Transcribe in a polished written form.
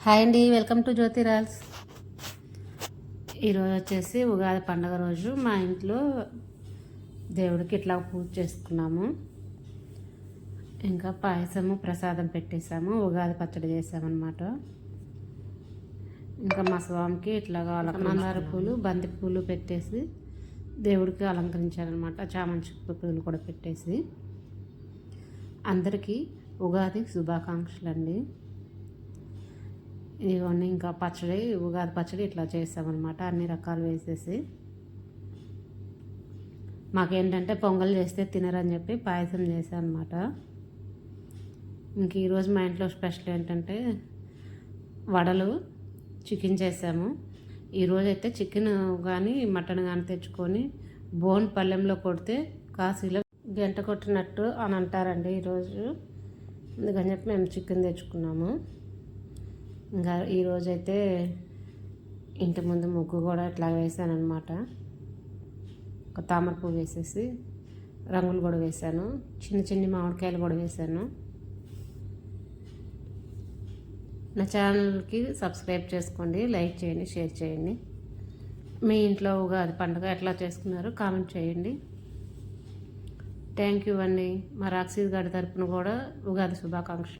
Hi అండి, welcome to జ్యోతిరాల్స్. ఈరోజు వచ్చేసి ఉగాది పండుగ రోజు మా ఇంట్లో దేవుడికి ఇట్లా పూజ చేసుకున్నాము. ఇంకా పాయసము ప్రసాదం పెట్టేసాము, ఉగాది పచ్చడి చేసామన్నమాట. ఇంకా మా స్వామికి ఇట్లాగా మందార పూలు బంతి పూలు పెట్టేసి దేవుడికి అలంకరించారనమాట. చామంతి పూలు కూడా పెట్టేసి అందరికీ ఉగాది శుభాకాంక్షలు అండి. ఇవన్నీ ఇంకా పచ్చడి, ఉగాది పచ్చడి ఇట్లా చేస్తామన్నమాట. అన్ని రకాలు వేసేసి మాకేంటంటే పొంగల్ చేస్తే తినరని చెప్పి పాయసం చేసాం అనమాట. ఇంక ఈరోజు మా ఇంట్లో స్పెషల్ ఏంటంటే వడలు, చికెన్ చేసాము. ఈరోజైతే చికెన్ కానీ మటన్ కానీ తెచ్చుకొని బోన్ పళ్ళెంలో కొడితే కాశీలో గంట కొట్టినట్టు అని అంటారండి ఈరోజు. అందుకని చెప్పి మేము చికెన్ తెచ్చుకున్నాము. ఇంకా ఈరోజైతే ఇంటి ముందు ముగ్గు కూడా ఇట్లా వేసాను అనమాట. ఒక తామర పువ్వు వేసేసి రంగులు కూడా వేసాను, చిన్న చిన్న మామిడికాయలు కూడా వేసాను. నా ఛానల్కి సబ్స్క్రైబ్ చేసుకోండి, లైక్ చేయండి, షేర్ చేయండి. మీ ఇంట్లో ఉగాది పండుగ ఎట్లా చేసుకున్నారో కామెంట్ చేయండి. థ్యాంక్ యూ అండి. మా రాక్షసి గారి తరపున కూడా ఉగాది శుభాకాంక్షలు.